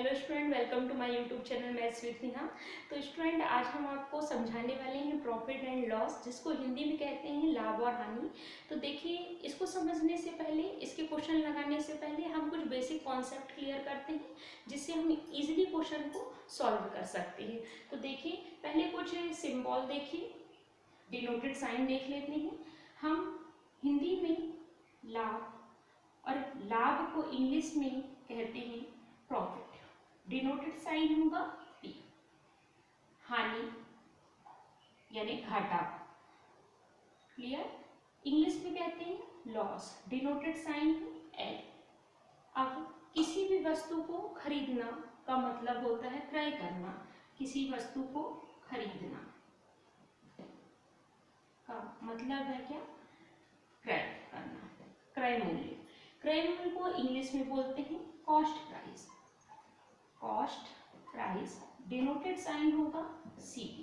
Hello student, welcome to my YouTube channel maths with Neha. तो student, आज हम आपको समझाने वाले हैं प्रॉफिट एंड लॉस, जिसको हिंदी में कहते हैं लाभ और हानि। तो देखिए, इसको समझने से पहले, इसके क्वेश्चन लगाने से पहले हम कुछ बेसिक कॉन्सेप्ट क्लियर करते हैं, जिससे हम इजीली क्वेश्चन को सॉल्व कर सकते हैं। तो देखिए, पहले कुछ सिंबल देखिए, डिनोटेड साइन देख लेते हैं। हम हिंदी में लाभ और लाभ को इंग्लिश में कहते हैं प्रॉफिट। डिनोटेड साइन होगा P। हानि यानी घाटा, क्लियर। इंग्लिश में कहते हैं लॉस, डिनोटेड साइन है L। अब किसी भी वस्तु को खरीदना का मतलब होता है क्रय करना। किसी वस्तु को खरीदना का मतलब है क्या? क्रय करना, क्रय मूल्य। क्रय मूल्य को इंग्लिश में बोलते हैं cost price. Cost price, denoted sign होगा CP।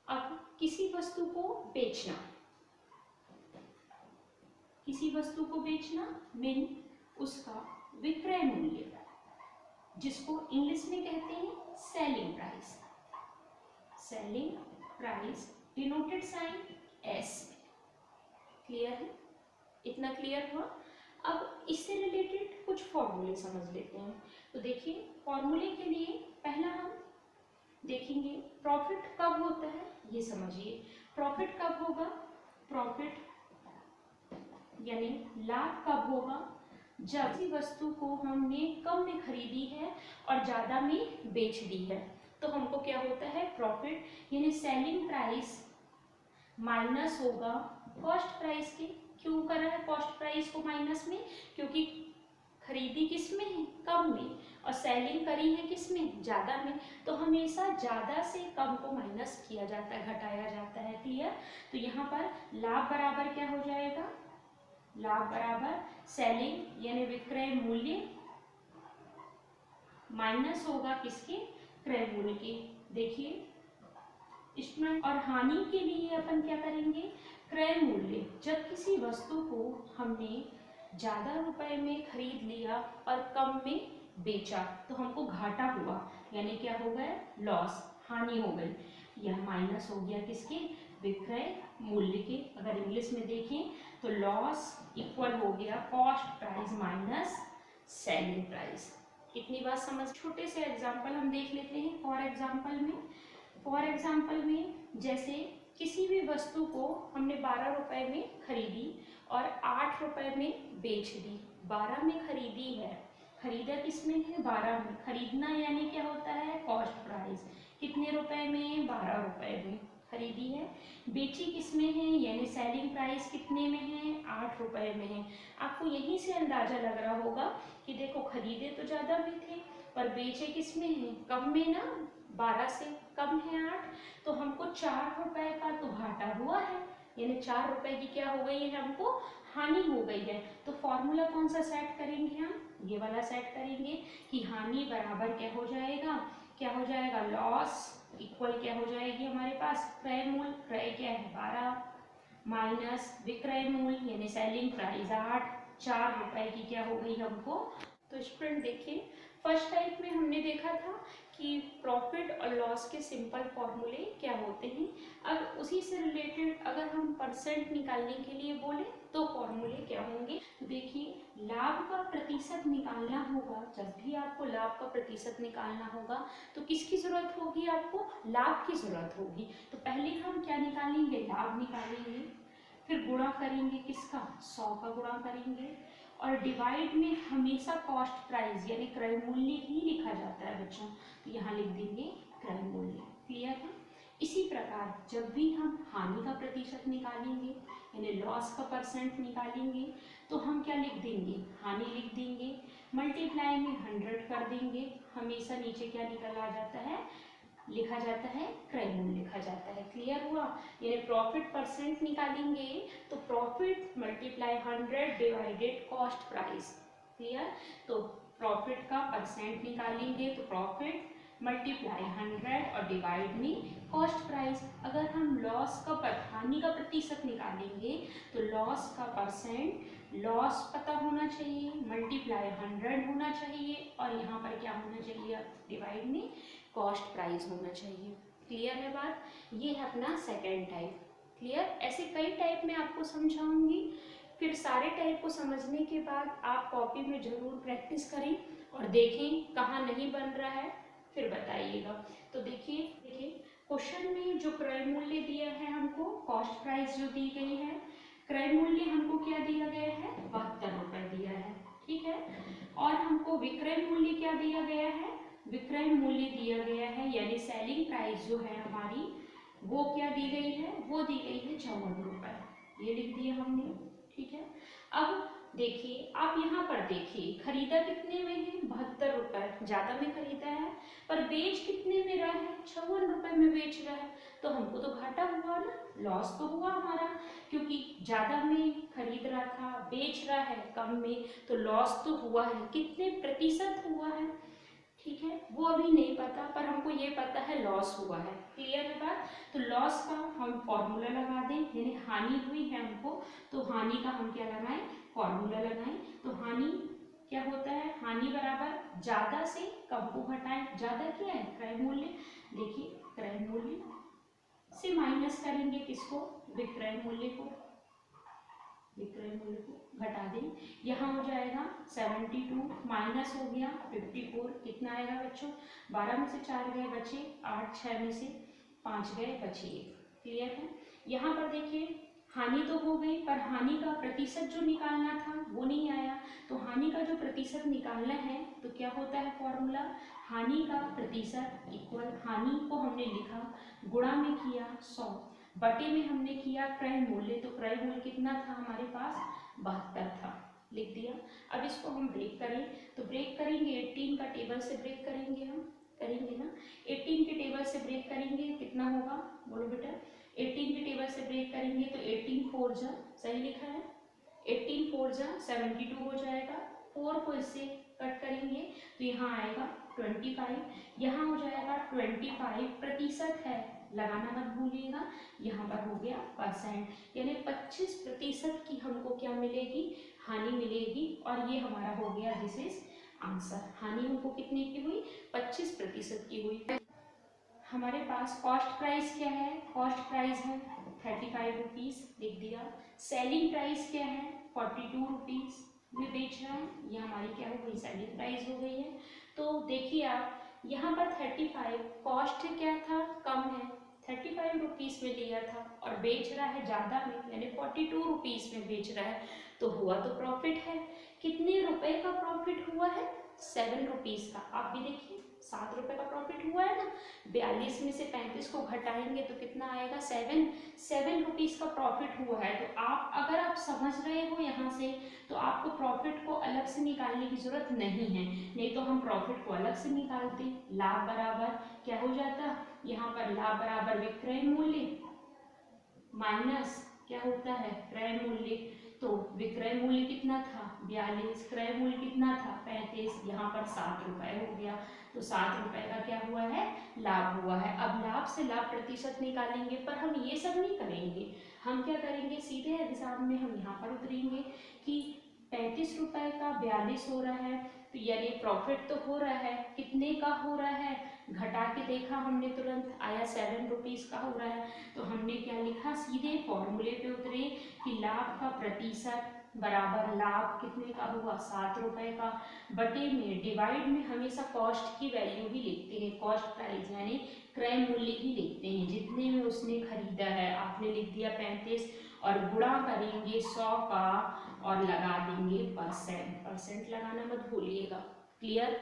अब किसी वस्तु को बेचना, किसी वस्तु को बेचना मीन उसका विक्रय मूल्य, जिसको इंग्लिश में कहते हैं selling price. Selling price, denoted sign S। Clear है? इतना क्लियर हुआ। अब इससे रिलेटेड कुछ फॉर्मूले समझ लेते हैं। तो देखिए, फॉर्मूले के लिए पहला हम देखेंगे प्रॉफिट कब होता है, ये समझिए। प्रॉफिट कब होगा? प्रॉफिट यानी लाभ कब होगा? जब किसी वस्तु को हमने कम में खरीदी है और ज़्यादा में बेच दी है, तो हमको क्या होता है? प्रॉफिट यानी सेलिंग प्राइस माइनस होगा कॉस्ट प्राइस के। क्यों करा है कॉस्ट प्राइस को माइनस में? क्योंकि खरीदी किस में है? कम में, और सेलिंग करी है किस में? ज़्यादा में। तो हमेशा ज़्यादा से कम को माइनस किया जाता है, घटाया जाता है। क्लियर? तो यहाँ पर लाभ बराबर क्या हो जाएगा? लाभ बराबर सेलिंग यानी विक्रय मूल्य माइनस होगा किसके? क्रय मूल्य के। देखिए स्टूडेंट, और हानि के लिए अपन क्या करेंगे? क्रय मूल्य। जब किसी वस्तु को हमने ज़्यादा रुपए में खरीद लिया और कम में बेचा, तो हमको घाटा हुआ, यानी क्या हो गया? लॉस, हानि हो गई। यह माइनस हो गया किसके? विक्रय मूल्य के। अगर इंग्लिश में देखें तो लॉस इक्वल हो गया cost price minus selling price. इतनी बात समझ। छोटे से एग्जाम्पल हम देख लेते हैं। फॉर एग्जाम्पल में जैसे किसी भी वस्तु को हमने 12 रुपए में खरीदी और 8 रुपए में बेच दी। 12 में खरीदी है, खरीदा किस में है? 12 में। खरीदना यानी क्या होता है? Cost price. कितने रुपए में? 12 रुपए में खरीदी है। बेची किस में है? यानी सेलिंग प्राइस कितने में है? 8 रुपए में है। आपको यहीं से अंदाजा लग रहा होगा कि देखो, खरीदे तो ज़्यादा में थे पर बेचे किस में है? कम में ना। 12 से कम है 8, तो हमको 4 रुपए का तो घाटा हुआ है, यानी 4 रुपए की क्या हो गई है? हमको हानि हो गई है। तो फॉर्मूला कौन सा सेट करेंगे हम? ये वाला सेट करेंगे कि हानि बराबर क्या हो जाएगा? क्या हो जाएगा? लॉस इक्वल क्या हो जाएगी हमारे पास? क्रय मूल्य। क्रय क्या है? 12 माइनस विक्रय मूल्य यानी सेलिंग प्राइस 8। 4 रुपए की क्या हो गई हमको? तो स्टूडेंट देखिए, फर्स्ट टाइप में हमने देखा था कि प्रॉफिट और लॉस के सिंपल फॉर्मूले क्या होते हैं। अब उसी से रिलेटेड अगर हम परसेंट निकालने के लिए बोले तो फॉर्मूले क्या होंगे? तो देखिए, लाभ का प्रतिशत निकालना होगा। जब भी आपको लाभ का प्रतिशत निकालना होगा तो किसकी जरूरत होगी? आपको लाभ की जरूरत होगी। तो पहले हम क्या निकालेंगे? लाभ निकालेंगे, फिर गुणा करेंगे किसका? 100 का गुणा करेंगे, और डिवाइड में हमेशा कॉस्ट प्राइस यानी क्रय मूल्य ही लिखा जाता है बच्चों, तो यहाँ लिख देंगे क्रय मूल्य। क्लियर है? इसी प्रकार जब भी हम हानि का प्रतिशत निकालेंगे यानी लॉस का परसेंट निकालेंगे, तो हम क्या लिख देंगे? हानि लिख देंगे, मल्टीप्लाई में 100 कर देंगे। हमेशा नीचे क्या निकल आ जाता है? लिखा जाता है क्रय मूल्य लिखा जाता है। क्लियर हुआ? यानी प्रॉफिट परसेंट निकालेंगे तो profit multiply 100 divided cost price. Clear? तो प्रॉफिट का परसेंट निकालेंगे तो प्रॉफिट मल्टीप्लाई 100 और डिवाइड में कॉस्ट प्राइस। अगर हम लॉस का हानि का प्रतिशत निकालेंगे तो लॉस का परसेंट लॉस पता होना चाहिए, मल्टीप्लाई 100 होना चाहिए, और यहाँ पर क्या होना चाहिए, डिवाइड में कॉस्ट प्राइस होना चाहिए। क्लियर है बात? ये है अपना सेकेंड टाइप। क्लियर? ऐसे कई टाइप में आपको समझाऊंगी, फिर सारे टाइप को समझने के बाद आप कॉपी में ज़रूर प्रैक्टिस करें और देखें कहाँ नहीं बन रहा है, फिर बताइएगा। तो देखिए क्वेश्चन में जो क्रय मूल्य दिया है हमको, कॉस्ट प्राइस जो दी गई है, क्रय मूल्य हमको क्या दिया गया है, 72 रुपये दिया है। ठीक है, और हमको विक्रय मूल्य क्या दिया गया है, विक्रय मूल्य दिया गया है, यानी सेलिंग प्राइस जो है हमारी, वो क्या दी गई है, वो दी गई है 54 रुपये, ये लिख दिया हमने। ठीक है, अब देखिए आप यहाँ पर देखिए, खरीदा कितने में है, 72 रुपये, ज़्यादा में खरीदा है, पर बेच कितने में रहा है, 54 रुपये में बेच रहा है, तो हमको तो घाटा हुआ ना, लॉस तो हुआ हमारा, क्योंकि ज़्यादा में खरीद रहा था, बेच रहा है कम में, तो लॉस तो हुआ है। कितने प्रतिशत हुआ है, ठीक है, वो अभी नहीं पता, पर हमको ये पता है लॉस हुआ है। क्लियर है बात? तो लॉस का हम फॉर्मूला लगा दें, यानी हानि हुई है हमको, तो हानि का हम क्या लगाएं, फॉर्मूला लगाएं। तो हानि क्या होता है, हानि बराबर ज़्यादा से कम को घटाएं। ज़्यादा क्या है, क्रय मूल्य। देखिए क्रय मूल्य से माइनस करेंगे किसको, विक्रय मूल्य को, विक्रय मूल्य को घटा दें। यहाँ हो जाएगा 72 माइनस हो गया 54, कितना आएगा बच्चों, 12 में से 4 गए बचे 8, 6 में से 5 गए बचे 1। क्लियर है? यहाँ पर देखिए हानि तो हो गई, पर हानि का प्रतिशत जो निकालना था वो नहीं आया, तो हानि का जो प्रतिशत निकालना है तो क्या होता है फॉर्मूला, हानि का प्रतिशत इक्वल, हानि को हमने लिखा, गुणा में किया 100, बटे में हमने किया क्रय मूल्य, तो क्रय मूल्य कितना था हमारे पास, 72 था, लिख दिया। अब इसको हम ब्रेक करें, तो ब्रेक करेंगे 18 का टेबल से ब्रेक करेंगे, हम करेंगे ना, 18 के टेबल से ब्रेक करेंगे, कितना होगा बोलो बेटा, 18 के टेबल से ब्रेक करेंगे तो 18 4 जा, सही लिखा है, 18 4 जा 72 हो जाएगा, 4 को इससे कट करेंगे तो यहाँ आएगा 25, यहाँ हो जाएगा 25 प्रतिशत है, लगाना मत भूलिएगा, यहाँ पर हो गया परसेंट, यानी 25% की हमको क्या मिलेगी, हानि मिलेगी, और ये हमारा हो गया दिस इज आंसर। हानि हमको कितने की हुई, 25% की हुई। हमारे पास कॉस्ट प्राइस क्या है, कॉस्ट प्राइस है 35 रुपीज़, लिख दिया। सेलिंग प्राइस क्या है, 42 रुपीज़ में बेच रहा है, ये हमारी क्या हो गई, सेलिंग प्राइस हो गई है। तो देखिए आप यहाँ पर 35, कॉस्ट क्या था, कम है, 35 रुपीज़ में लिया था और बेच रहा है ज़्यादा में, यानी 42 रुपीज़ में बेच रहा है, तो हुआ तो प्रॉफिट है। कितने रुपए का प्रॉफिट हुआ है, 7 रुपीज़ का। आप भी देखिए 7 रुपये का प्रॉफिट हुआ है ना, 42 में से 35 को घटाएंगे तो कितना आएगा, 7 रुपीज़ का प्रॉफिट हुआ है। तो आप अगर आप समझ रहे हो यहाँ से, तो आपको प्रॉफिट को अलग से निकालने की जरूरत नहीं है, नहीं तो हम प्रॉफिट को अलग से निकालते। लाभ बराबर क्या हो जाता, यहाँ पर लाभ बराबर विक्रय मूल्य माइनस क्या होता है, क्रय मूल्य। तो विक्रय मूल्य कितना था, 42, क्रय मूल्य कितना था, 35, यहाँ पर 7 रुपये हो गया, तो 7 रुपये का क्या हुआ है, लाभ हुआ है। अब लाभ से लाभ प्रतिशत निकालेंगे, पर हम ये सब नहीं करेंगे, हम क्या करेंगे, सीधे एग्जाम में हम यहाँ पर उतरेंगे कि 35 रुपये का 42 हो रहा है, तो यानी प्रॉफिट तो हो रहा है, कितने का हो रहा है, घटा के देखा हमने, तुरंत आया 7 रुपीज़ का हो रहा है, तो हमने क्या लिखा, सीधे फॉर्मूले पे उतरे कि लाभ का प्रतिशत बराबर लाभ कितने का हुआ, 7 रुपये का, बटे में डिवाइड में हमेशा कॉस्ट की वैल्यू ही लिखते हैं, कॉस्ट प्राइस यानी क्रय मूल्य ही लिखते हैं, जितने में उसने खरीदा है। आपने लिख दिया 35 और गुणा करेंगे 100 का और लगा देंगे परसेंट, परसेंट लगाना मत भूलिएगा। क्लियर?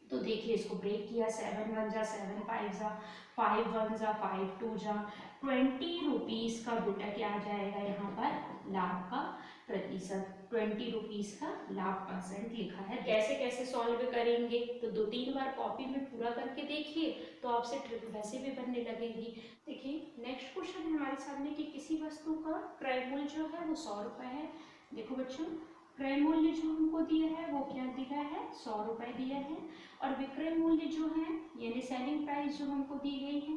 तो देखिए इसको ब्रेक किया, 7 1 जा 7 5 जा 5 1 जा 5 2 जा 20 रुपीज़ का बेटा क्या आ जाएगा, यहाँ पर लाभ का प्रतिशत, 20 रुपीज़ का लाभ परसेंट लिखा है। कैसे कैसे सॉल्व करेंगे, तो 2-3 बार कॉपी में पूरा करके देखिए, तो आपसे ट्रिक वैसे भी बनने लगेगी। देखिए नेक्स्ट क्वेश्चन है हमारे सामने कि किसी वस्तु का क्रय मूल्य जो है वो 100 रुपये है। देखो बच्चों, क्रय मूल्य जो हमको दिया है वो क्या दिया है, 100 रुपये दिया है, और विक्रय मूल्य जो है यानी सेलिंग प्राइस जो हमको दी गई है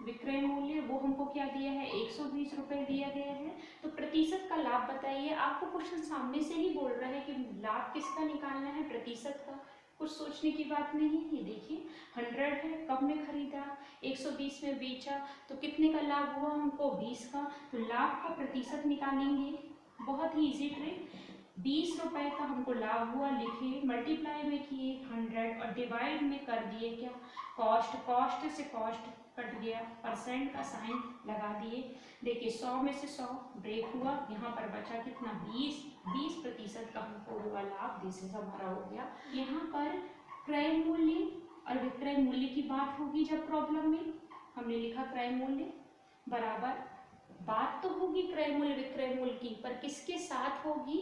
विक्रय मूल्य वो हमको क्या दिया है, 120 रुपये दिया गया है। तो प्रतिशत का लाभ बताइए। आपको क्वेश्चन सामने से ही बोल रहा है कि लाभ किसका निकालना है, प्रतिशत का, कुछ सोचने की बात नहीं है। ये देखिए 100 है, कब में खरीदा, 120 में बेचा, तो कितने का लाभ हुआ हमको, 20 का। तो लाभ का प्रतिशत निकालेंगे, बहुत ही इजी ट्रिक। 20 रुपये का हमको लाभ हुआ, लिखे, मल्टीप्लाई में किए 100 और डिवाइड में कर दिए क्या, कॉस्ट, कॉस्ट से कॉस्ट कट गया, परसेंट का साइन लगा दिए। देखिए 100 में से 100 ब्रेक हुआ, यहाँ पर बचा कितना, 20% का हमको हुआ लाभ। दिस इज हमारा हो गया। यहाँ पर क्रय मूल्य और विक्रय मूल्य की बात होगी जब प्रॉब्लम में हमने लिखा क्रय मूल्य बराबर, बात तो होगी क्रय मूल्य विक्रय मूल्य की, पर किसके साथ होगी,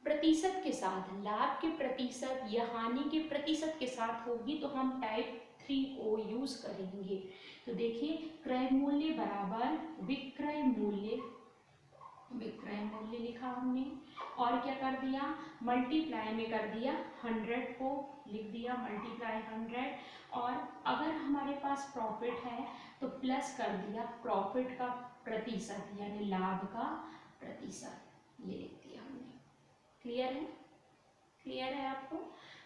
प्रतिशत के साथ, लाभ के प्रतिशत या हानि के प्रतिशत के साथ होगी। तो हम टाइप 3 को यूज करेंगे। तो देखिए क्रय मूल्य बराबर विक्रय मूल्य, विक्रय मूल्य लिखा हमने और क्या कर दिया, मल्टीप्लाई में कर दिया, 100 को लिख दिया मल्टीप्लाई 100। और अगर हमारे पास प्रॉफिट है तो प्लस कर दिया प्रॉफिट का प्रतिशत यानी लाभ का प्रतिशत, ये लिख दिया हमने। क्लियर है, क्लियर है आपको।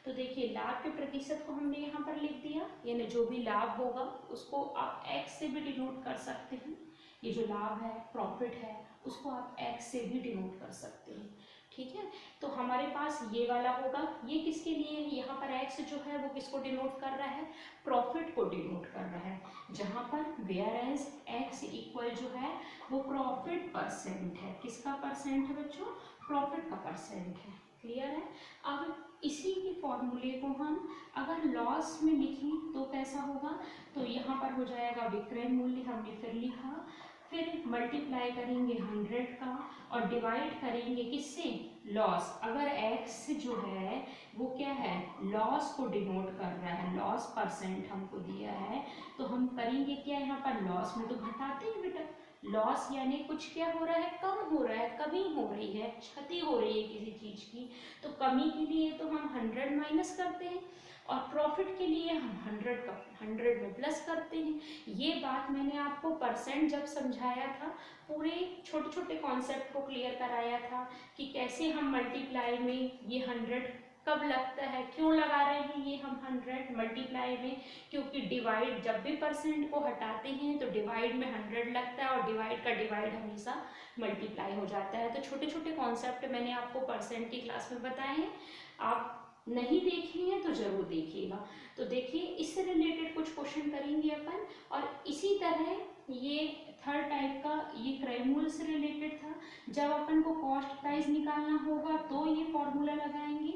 तो देखिए लाभ के प्रतिशत को हमने यहाँ पर लिख दिया, यानी जो भी लाभ होगा उसको आप x से भी डिनोट कर सकते हैं। ये जो लाभ है, प्रॉफिट है, उसको आप x से भी डिनोट कर सकते हैं। ठीक है, तो हमारे पास ये वाला होगा, ये किसके लिए है, यहाँ पर x जो है वो किसको डिनोट कर रहा है, प्रॉफिट को डिनोट कर रहा है। जहाँ पर वेयर एज x इक्वल जो है वो प्रॉफिट परसेंट है, किसका परसेंट है बच्चों, प्रॉफिट का परसेंट है। क्लियर है। अब इसी के फॉर्मूले को हम अगर लॉस में लिखें तो कैसा होगा, तो यहाँ पर हो जाएगा विक्रय मूल्य, हमने फिर लिखा, फिर मल्टीप्लाई करेंगे 100 का और डिवाइड करेंगे किससे, लॉस। अगर x जो है वो क्या है, लॉस को डिनोट कर रहा है, लॉस परसेंट हमको दिया है, तो हम करेंगे क्या, यहाँ पर लॉस में तो घटाते हैं बेटा, लॉस यानी कुछ क्या हो रहा है, कम हो रहा है, कमी हो रही है, क्षति हो रही है किसी चीज की, तो कमी के लिए तो हम 100 माइनस करते हैं और प्रॉफिट के लिए हम 100 में प्लस करते हैं। ये बात मैंने आपको परसेंट जब समझाया था, पूरे छोटे छोटे कॉन्सेप्ट को क्लियर कराया था कि कैसे हम मल्टीप्लाई में ये 100 कब लगता है, क्यों लगा रहे हैं ये हम 100 मल्टीप्लाई में, क्योंकि डिवाइड जब भी परसेंट को हटाते हैं तो डिवाइड में 100 लगता है और डिवाइड का डिवाइड हमेशा मल्टीप्लाई हो जाता है। तो छोटे छोटे कॉन्सेप्ट मैंने आपको परसेंट की क्लास में बताए हैं, आप नहीं देखे हैं तो जरूर देखिएगा। तो देखिए इससे रिलेटेड कुछ क्वेश्चन करेंगे अपन, और इसी तरह ये थर्ड टाइप का ये क्रय मूल्य से रिलेटेड था। जब अपन को कॉस्ट प्राइस निकालना होगा तो ये फॉर्मूला लगाएंगे,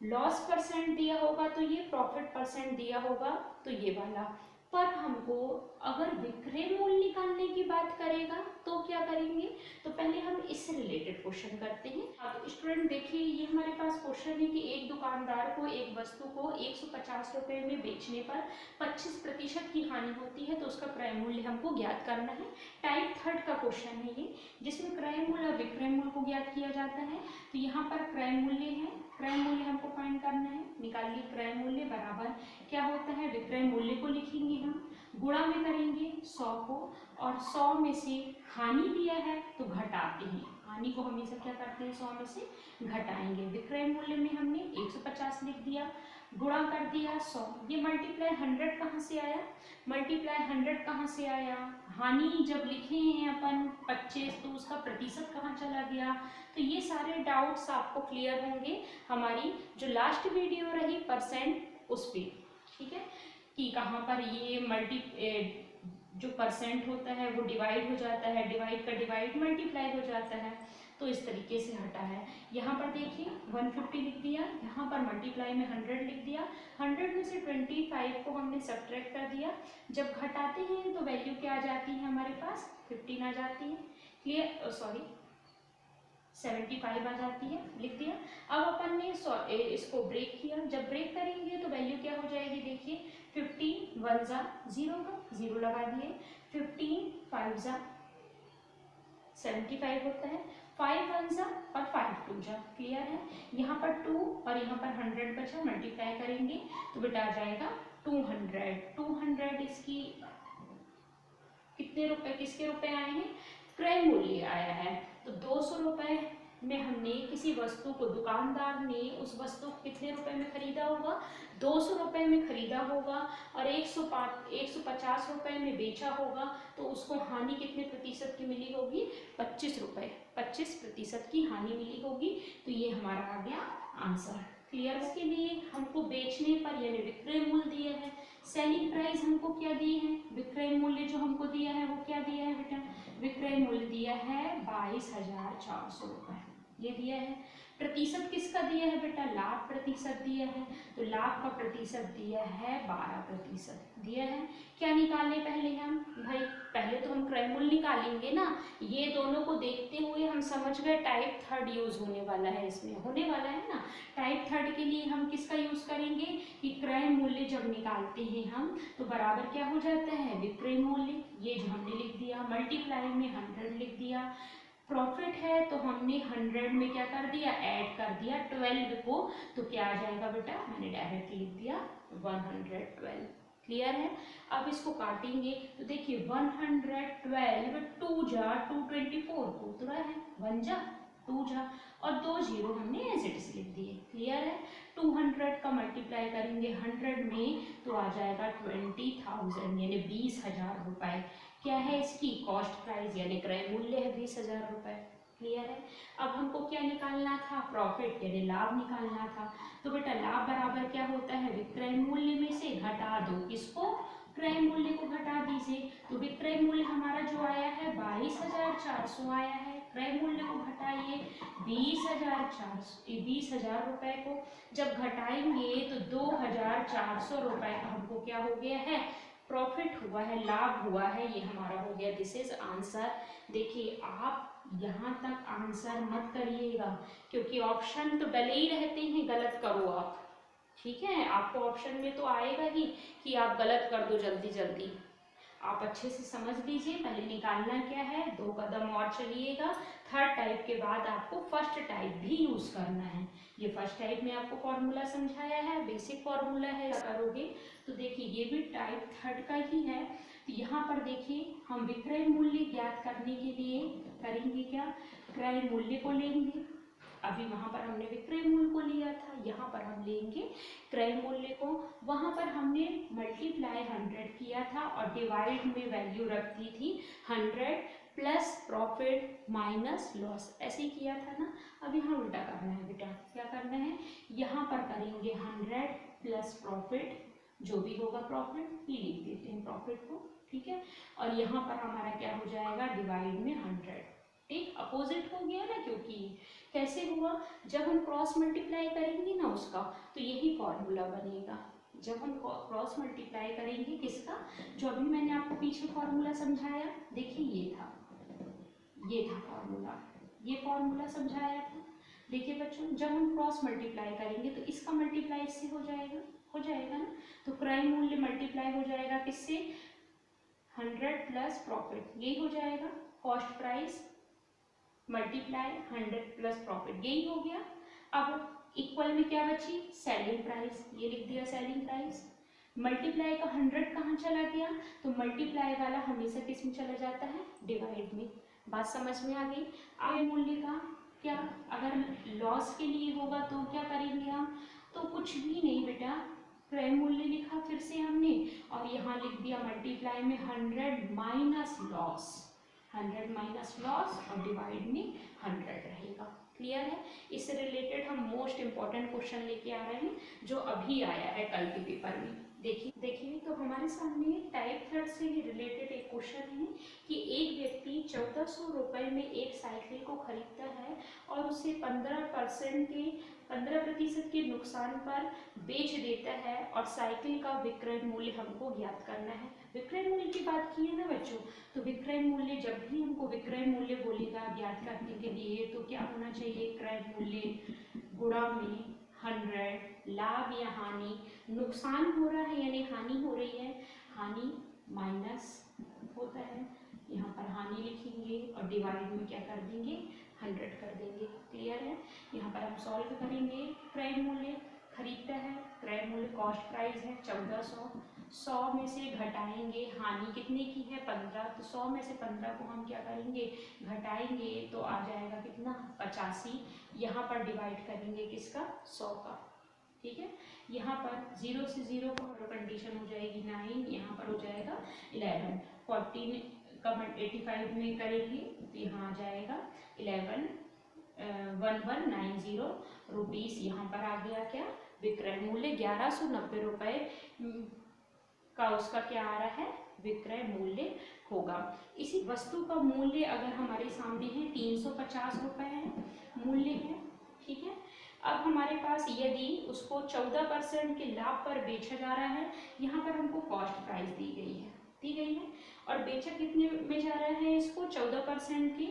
लॉस परसेंट दिया होगा तो ये, प्रॉफिट परसेंट दिया होगा तो ये वाला। पर हमको अगर विक्रय मूल्य निकालने की बात करेगा तो क्या करेंगे, तो पहले हम इससे रिलेटेड क्वेश्चन करते हैं। अब स्टूडेंट देखिए ये हमारे पास क्वेश्चन है कि एक दुकानदार को एक वस्तु को 150 रुपये में बेचने पर 25% की हानि होती है, तो उसका क्रय मूल्य हमको ज्ञात करना है। टाइप थर्ड का क्वेश्चन है ये, जिसमें क्रय मूल्य और विक्रय मूल्य को ज्ञात किया जाता है। तो यहाँ पर क्रय मूल्य है, क्रय मूल्य हमको फाइंड करना है, निकालिए क्रय मूल्य बराबर क्या होता है, विक्रय मूल्य को लिखेंगे हम, गुणा में करेंगे 100 को, और 100 में से हानि दिया है तो घटाते हैं, हानि को हमेशा क्या करते हैं 100 में से घटाएंगे। विक्रय मूल्य में हमने 150 लिख दिया, गुणा कर दिया 100, ये मल्टीप्लाई 100 कहाँ से आया, मल्टीप्लाई 100 कहाँ से आया, हानि जब लिखे हैं अपन 25 तो उसका प्रतिशत कहाँ चला गया। तो ये सारे डाउट्स आपको क्लियर होंगे हमारी जो लास्ट वीडियो रही परसेंट उस पर, ठीक है, कि कहाँ पर ये जो परसेंट होता है वो डिवाइड हो जाता है, डिवाइड का डिवाइड मल्टीप्लाई हो जाता है, तो इस तरीके से हटा है। यहाँ पर देखिए 150 लिख दिया, यहाँ पर मल्टीप्लाई में 100 लिख दिया, 100 में से 25 को हमने सब्ट्रैक्ट कर दिया, जब घटाते हैं तो वैल्यू क्या आ जाती है हमारे पास, 15 आ जाती है, क्लियर, सॉरी 75 आ जाती है, लिख दिया। अब अपन ने इसको ब्रेक किया, जब ब्रेक करेंगे तो वैल्यू क्या हो जाएगी, देखिए 15 1 जा 0 का 0 लगा दिए, 15 5 जा 75 होता है, 5 1 जा और 5 2 जा, क्लियर है। यहाँ पर 2 और यहाँ पर 100 बचा, मल्टीप्लाई करेंगे तो बेटा आ जाएगा 200 इसकी कितने रुपए, किसके रुपए आए हैं, क्रय मूल्य आया है। तो 200 रुपए में हमने किसी वस्तु को, दुकानदार ने उस वस्तु को कितने रुपए में खरीदा होगा, 200 रुपए में खरीदा होगा और 150 रुपए में बेचा होगा, तो उसको हानि कितने प्रतिशत की मिली होगी, 25 रुपए, 25% की हानि मिली होगी। तो ये हमारा आ गया आंसर। क्लियर। इसके लिए हमको बेचने पर यानी विक्रय मूल्य दिया है, सेलिंग प्राइस हमको क्या दिए हैं, विक्रय मूल्य जो हमको दिया है वो क्या दिया है बेटा, विक्रय मूल्य दिया है 22,400 रुपए, ये दिया है। प्रतिशत किसका दिया है बेटा, लाभ प्रतिशत दिया है, तो लाभ का प्रतिशत दिया है 12% दिया है। क्या निकालें पहले हम, भाई पहले तो हम क्रय मूल्य निकालेंगे ना, ये दोनों को देखते हुए हम समझ गए टाइप थर्ड यूज होने वाला है, इसमें होने वाला है ना। टाइप थर्ड के लिए हम किसका यूज करेंगे कि क्रय मूल्य जब निकालते हैं हम तो बराबर क्या हो जाता है, विक्रय मूल्य, ये जो हमने लिख दिया, मल्टीप्लाई में 100 लिख दिया। प्रॉफिट है तो हमने 100 में क्या कर दिया, ऐड कर दिया 12 को, तो क्या आ जाएगा बेटा, मैंने डायरेक्ट लिख दिया 112। क्लियर है। अब इसको काटेंगे तो देखिए 112 2 जा 224 को उतरा है, 1 जा 2 जा और 2 जीरो हमने एज इट इज लिख दिए। क्लियर है। 200 का मल्टीप्लाई करेंगे 100 में तो आ जाएगा 20,000 यानी 20,000 रुपए। क्या है इसकी कॉस्ट प्राइस यानी क्रय मूल्य है 20,000 रुपए। क्लियर है। अब हमको क्या निकालना था, प्रॉफिट यानी लाभ निकालना था। तो बेटा लाभ बराबर क्या होता है, विक्रय मूल्य में से घटा दो किसको, क्रय मूल्य को घटा दीजिए। तो विक्रय मूल्य हमारा जो आया है 22,400 आया है, क्रय मूल्य को घटाइए 20,000 रुपए को। जब घटाएंगे तो 2,400 रुपए का हमको क्या हो गया है, प्रॉफिट हुआ है, लाभ हुआ है, ये हमारा हो गया। This is answer. देखिए आप यहाँ तक आंसर मत करिएगा क्योंकि ऑप्शन तो डले ही रहते हैं, गलत करो आप, ठीक है। आपको ऑप्शन में तो आएगा ही कि आप गलत कर दो जल्दी जल्दी। आप अच्छे से समझ लीजिए, पहले निकालना क्या है, 2 कदम और चलिएगा। थर्ड टाइप के बाद आपको फर्स्ट टाइप भी यूज करना है। ये फर्स्ट टाइप में आपको फॉर्मूला समझाया है, बेसिक फॉर्मूला है, करोगे तो देखिए ये भी टाइप थर्ड का ही है। तो यहाँ पर देखिए हम विक्रय मूल्य ज्ञात करने के लिए करेंगे क्या, क्रय मूल्य को लेंगे। अभी वहाँ पर हमने विक्रय मूल्य को लिया था, यहाँ पर हम लेंगे क्रय मूल्य को। वहाँ पर हमने मल्टीप्लाई 100 किया था और डिवाइड में वैल्यू रखती थी 100 प्लस प्रॉफिट माइनस लॉस, ऐसे ही किया था ना। अब यहाँ उल्टा करना है बेटा, क्या करना है, यहाँ पर करेंगे 100 प्लस प्रॉफिट, जो भी होगा प्रॉफिट ये लिख देते हैं प्रॉफिट को, ठीक है। और यहाँ पर हमारा क्या हो जाएगा, डिवाइड में 100, ठीक, अपोजिट हो गया ना, क्योंकि कैसे हुआ, जब हम क्रॉस मल्टीप्लाई करेंगे ना उसका तो यही फॉर्मूला बनेगा। जब हम क्रॉस मल्टीप्लाई करेंगे किसका, जो अभी मैंने आपको पीछे फॉर्मूला समझाया, देखिए ये था फॉर्मूला, ये फॉर्मूला समझाया था। देखिए बच्चों जब हम क्रॉस मल्टीप्लाई करेंगे तो इसका मल्टीप्लाई इससे हो जाएगा ना। तो क्रय मूल्य मल्टीप्लाई हो जाएगा किससे, 100 प्लस प्रॉफिट, यही हो जाएगा। Cost price multiply 100 plus profit, यही हो गया। अब इक्वल में क्या बची, सेलिंग प्राइस, ये लिख दिया सेलिंग प्राइस। मल्टीप्लाई का 100 कहाँ चला गया, तो मल्टीप्लाई वाला हमेशा किस में चला जाता है, डिवाइड में। बात समझ में आ गई। आय मूल्य का क्या, अगर लॉस के लिए होगा तो क्या करेंगे हम, तो कुछ भी नहीं बेटा, क्रय मूल्य लिखा फिर से हमने और यहाँ लिख दिया मल्टीप्लाई में 100 माइनस लॉस, 100 माइनस लॉस और डिवाइड में 100 रहेगा। क्लियर है। इससे रिलेटेड हम मोस्ट इम्पॉर्टेंट क्वेश्चन लेके आ रहे हैं जो अभी आया है कल के पेपर में। देखिए तो हमारे सामने टाइप थर्ड से रिलेटेड एक क्वेश्चन है कि एक व्यक्ति 1400 रुपये में एक साइकिल को खरीदता है और उसे 15% के नुकसान पर बेच देता है और साइकिल का विक्रय मूल्य हमको ज्ञात करना है। विक्रय मूल्य की बात की है ना बच्चों, तो विक्रय मूल्य जब भी हमको विक्रय मूल्य बोलेगा ज्ञात करने के लिए तो क्या होना चाहिए, क्रय मूल्य गुणा में 100, लाभ या हानि, नुकसान हो रहा है यानी हानि हो रही है, हानि माइनस होता है, यहाँ पर हानि लिखेंगे और डिवाइड में क्या कर देंगे, 100 कर देंगे। क्लियर है। यहाँ पर हम सॉल्व करेंगे। क्रय मूल्य खरीदता है, क्रय मूल्य कॉस्ट प्राइस है 1400 100 में से घटाएंगे, हानि कितने की है 15, तो 100 में से 15 को हम क्या करेंगे घटाएंगे तो आ जाएगा कितना 85। यहाँ पर डिवाइड करेंगे किसका 100 का, ठीक है। यहाँ पर 0 से 0 को कंडीशन हो जाएगी 9, यहाँ पर हो जाएगा 11, 14 का 85 में करेंगे तो यहाँ आ जाएगा 11,1190 रुपीज़। यहाँ पर आ गया क्या विक्रय मूल्य 1190 रुपये का उसका क्या आ रहा है विक्रय मूल्य होगा। इसी वस्तु का मूल्य अगर हमारे सामने है 350 रुपये है मूल्य है, ठीक है। अब हमारे पास यदि उसको 14% के लाभ पर बेचा जा रहा है, यहाँ पर हमको कॉस्ट प्राइस दी गई है और बेचा कितने में जा रहा है इसको 14% के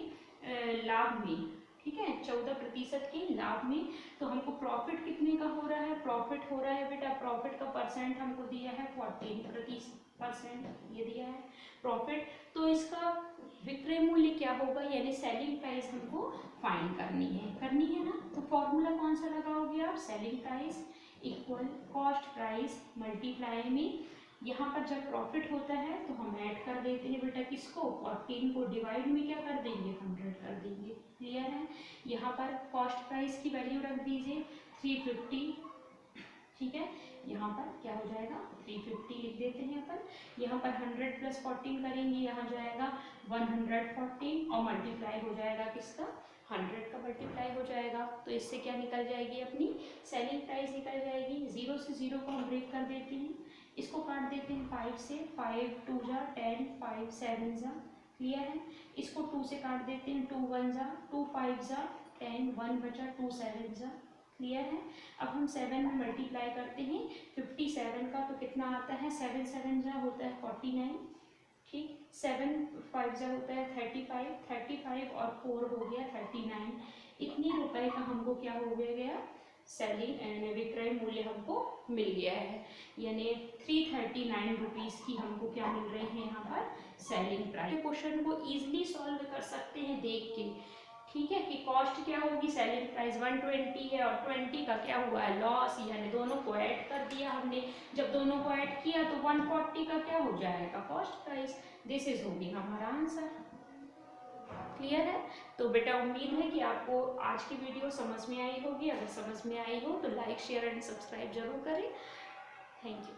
लाभ में, ठीक है 14% के लाभ में। तो हमको प्रॉफिट कितने का हो रहा है, प्रॉफिट हो रहा है बेटा, प्रॉफिट का परसेंट हमको दिया है 14% ये दिया है प्रॉफिट। तो इसका विक्रय मूल्य क्या होगा यानी सेलिंग प्राइस हमको फाइंड करनी है ना। तो फॉर्मूला कौन सा लगाओगे आप, selling price equal cost price multiply में, यहाँ पर जब प्रॉफिट होता है तो हम ऐड कर देते हैं बेटा किसको 14 को, डिवाइड में क्या कर देंगे 100 कर देंगे, क्लियर है। यहाँ पर कॉस्ट प्राइस की वैल्यू रख दीजिए 350, ठीक है। यहाँ पर क्या हो जाएगा 350 लिख देते हैं अपन। यहाँ पर 100 + 14 करेंगे, यहाँ जाएगा 114 और मल्टीप्लाई हो जाएगा किसका 100 का मल्टीप्लाई हो जाएगा। तो इससे क्या निकल जाएगी अपनी सेलिंग प्राइस निकल जाएगी। 0 से 0 को हम ब्रेक कर देते हैं, इसको काट देते हैं 5 से, 5 2 जा 10, 5 7 जा, क्लियर है। इसको 2 से काट देते हैं, 2 1 जा 2, 5 जा 10, 1 बचा 2 7 जा, क्लियर है। अब हम 7 में मल्टीप्लाई करते हैं 57 का, तो कितना आता है 7 7 जा होता है 49, ठीक। 7 5 जा होता है 35 और 4 हो गया 39। इतने रुपए का हमको क्या हो गया सेलिंग विक्रय मूल्य हमको मिल गया है, यानी 339 रुपीज़ की हमको क्या मिल रही है यहाँ पर सेलिंग प्राइस। क्वेश्चन को इजीली सॉल्व कर सकते हैं देख के, ठीक है, कि कॉस्ट क्या होगी सेलिंग प्राइस 120 है और 20 का क्या हुआ है लॉस, यानी दोनों को ऐड कर दिया हमने। जब दोनों को ऐड किया तो 140 का क्या हो जाएगा कॉस्ट प्राइस। दिस इज होगी हमारा आंसर, क्लियर है। तो बेटा उम्मीद है कि आपको आज की वीडियो समझ में आई होगी। अगर समझ में आई हो तो लाइक शेयर एंड सब्सक्राइब जरूर करें। Thank you.